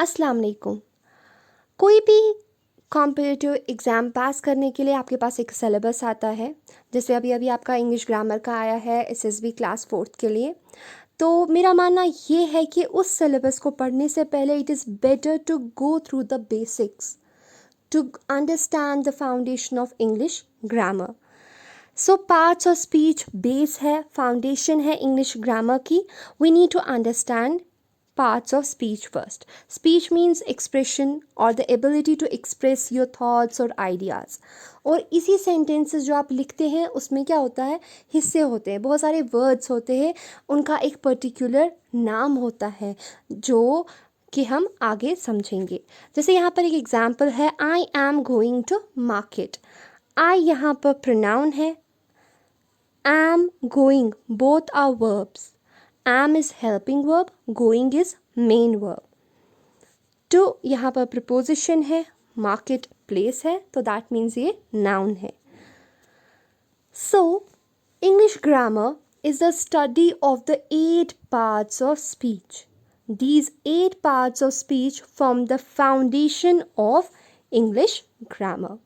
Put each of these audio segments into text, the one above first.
अस्सलाम वालेकुम। कोई भी कॉम्पिटिटिव एग्ज़ाम पास करने के लिए आपके पास एक सिलेबस आता है। जैसे अभी अभी आपका इंग्लिश ग्रामर का आया है एसएसबी क्लास 4th के लिए। तो मेरा मानना ये है कि उस सिलेबस को पढ़ने से पहले it is better to go through the basics to understand the foundation of English grammar. So parts of speech base है, फाउंडेशन है इंग्लिश ग्रामर की। We need to understand parts of speech first. Speech means expression or the ability to express your thoughts or ideas. और इसी sentences जो आप लिखते हैं उसमें क्या होता है, हिस्से होते हैं, बहुत सारे वर्ड्स होते हैं, उनका एक पर्टिकुलर नाम होता है जो कि हम आगे समझेंगे। जैसे यहाँ पर एक एग्जांपल है, I am going to market. I यहाँ पर प्रोनाउन है, am, going, both are verbs. Am is helping verb, going is main verb. To यहाँ पर preposition है, market place है, तो that means ये noun है. So, English grammar is the study of the 8 parts of speech. These 8 parts of speech form the foundation of English grammar.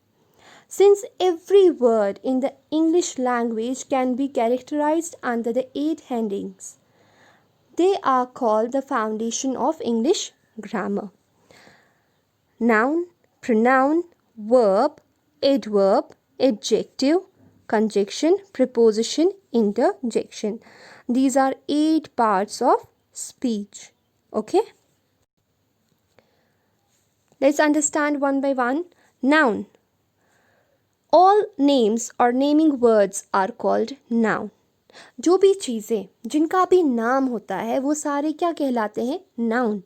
Since every word in the English language can be characterized under the 8 headings, they are called the foundation of English grammar. Noun, pronoun, verb, adverb, adjective, conjunction, preposition, interjection. These are 8 parts of speech. Okay? Let's understand one by one. Noun. All names or naming words are called noun. जो भी चीज़ें जिनका भी नाम होता है वो सारे क्या कहलाते हैं, noun.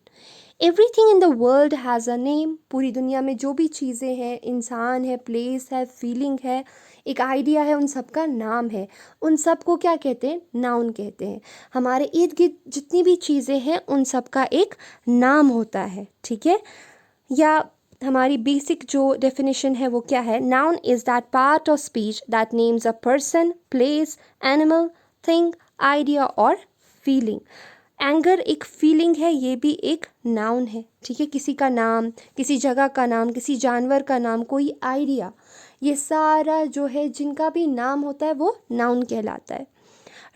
Everything in the world has a name. पूरी दुनिया में जो भी चीज़ें हैं, इंसान है, प्लेस है, फीलिंग है, एक आइडिया है, उन सब का नाम है. उन सब को क्या कहते हैं, नाउन कहते हैं. हमारे इर्द गिर्द जितनी भी चीज़ें हैं उन सब का एक नाम होता है. ठीक है. या हमारी बेसिक जो डेफिनेशन है वो क्या है, noun is that part of speech that names a person, place, animal, thing, idea और फीलिंग. एंगर एक फीलिंग है, ये भी एक नाउन है. ठीक है. किसी का नाम, किसी जगह का नाम, किसी जानवर का नाम, कोई आइडिया, ये सारा जो है जिनका भी नाम होता है वो नाउन कहलाता है.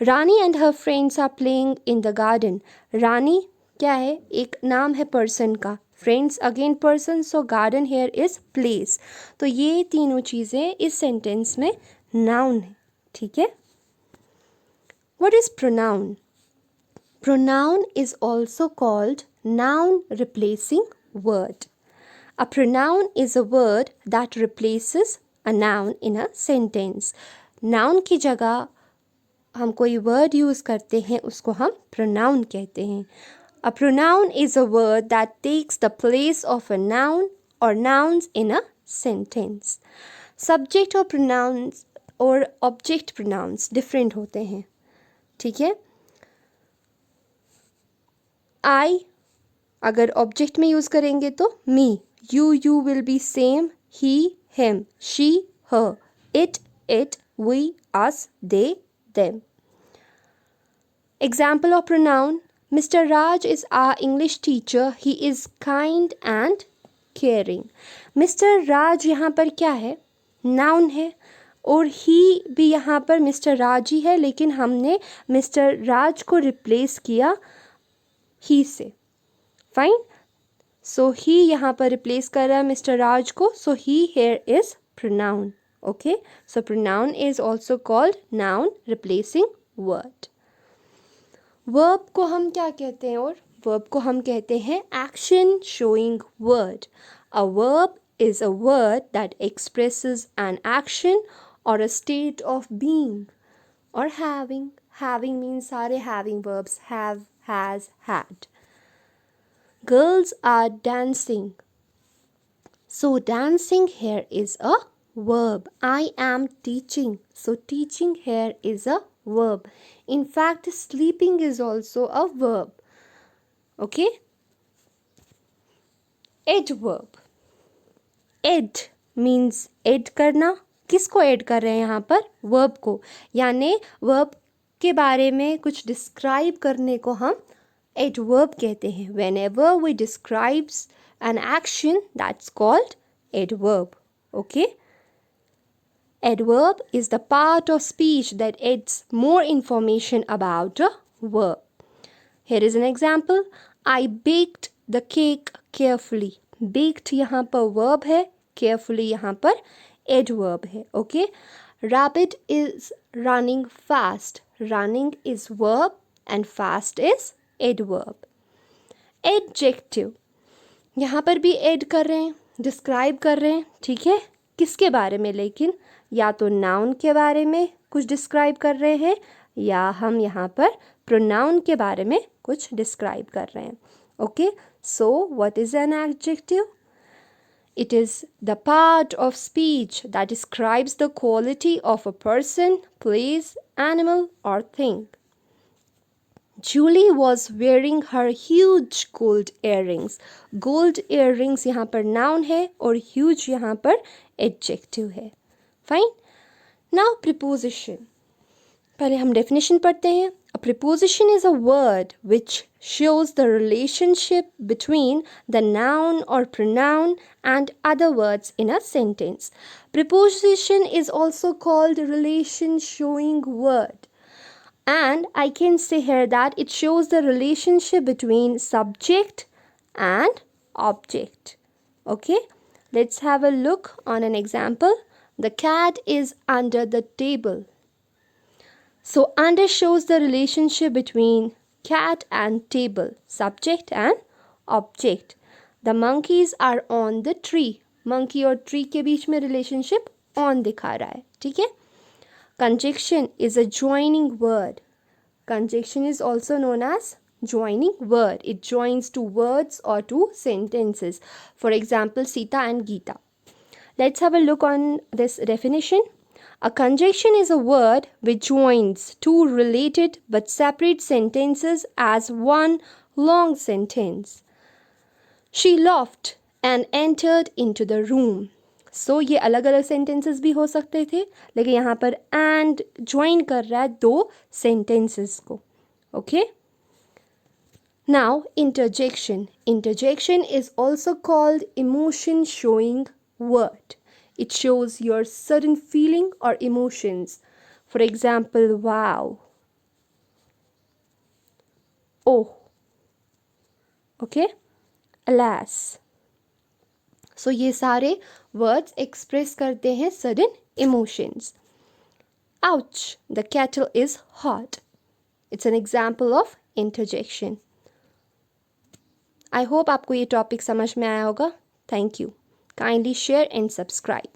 Rani and her friends are playing in the garden. Rani क्या है, एक नाम है पर्सन का. Friends again person, so garden here is place. तो ये तीनों चीज़ें इस सेंटेंस में नाउन है. ठीक है. What is pronoun? Pronoun is also called noun replacing word. A pronoun is a word that replaces a noun in a sentence. Noun की जगह हम कोई word यूज़ करते हैं उसको हम pronoun कहते हैं. A pronoun is a word that takes the place of a noun or nouns in a sentence. Subject और pronouns और object pronouns different होते हैं. ठीक है. I अगर object में यूज़ करेंगे तो me, you will be same, he, him, she, her, it, we, us, they, them. Example of pronoun, Mr. Raj is our English teacher. He is kind and caring. Mr. Raj यहाँ पर क्या है, noun है, और ही भी यहाँ पर mister राज ही है, लेकिन हमने मिस्टर राज को रिप्लेस किया ही से. फाइन. सो ही यहाँ पर रिप्लेस कर रहा है मिस्टर राज को, so he here is pronoun. Okay. So pronoun is also called noun replacing word. Verb को हम क्या कहते हैं, और वर्ब को हम कहते हैं action showing word. A verb is a word that expresses an action और अ स्टेट ऑफ बीइंग और हैविंग. हैविंग मीन्स सारे having verbs, have, has, had. Girls are dancing. So dancing here is a verb. I am teaching. So teaching here is a verb. In fact, sleeping is also a verb. Okay? Adverb. Add means add करना. किसको add कर रहे हैं यहाँ पर, verb को. यानी verb के बारे में कुछ डिस्क्राइब करने को हम adverb कहते हैं. Whenever we describes an action, that's called adverb. Okay? Adverb is the part of speech that adds more information about a verb. Here is an example. I baked the cake carefully. Baked यहाँ पर verb है, carefully यहाँ पर adverb है. Okay? Rabbit is running fast. Running is verb and fast is adverb. Adjective. यहाँ पर भी add कर रहे हैं, describe कर रहे हैं. ठीक है? किसके बारे में? लेकिन या तो नाउन के बारे में कुछ डिस्क्राइब कर रहे हैं या हम यहाँ पर प्रोनाउन के बारे में कुछ डिस्क्राइब कर रहे हैं. Okay, so what is an adjective? It is the part of speech that describes the quality of a person, place, animal और thing. Julie was wearing her huge gold earrings. Gold earrings यहाँ पर noun है और huge यहाँ पर adjective है. Fine. Now preposition. पहले हम definition पढ़ते हैं. A preposition is a word which shows the relationship between the noun or pronoun and other words in a sentence. Preposition is also called relation showing word. And I can say here that it shows the relationship between subject and object. Okay, let's have a look on an example. The cat is under the table. So under shows the relationship between cat and table, subject and object. The monkeys are on the tree. Monkey और tree के बीच में relationship on दिखा रहा है. ठीक है? Conjunction is a joining word. Conjunction is also known as joining word. It joins two words or two sentences. For example, Sita and Geeta. Let's have a look on this definition. A conjunction is a word which joins two related but separate sentences as one long sentence. She laughed and entered into the room. So ये अलग अलग sentences भी हो सकते थे, लेकिन यहाँ पर and join कर रहा है दो sentences को. Okay? Now interjection. Interjection is also called emotion showing word. It shows your certain feeling or emotions. For example, wow. Oh. Okay? Alas. So ये सारे words express करते हैं certain emotions. Ouch, the kettle is hot. It's an example of interjection. I hope आपको ये topic समझ में आया होगा. Thank you. Kindly share and subscribe.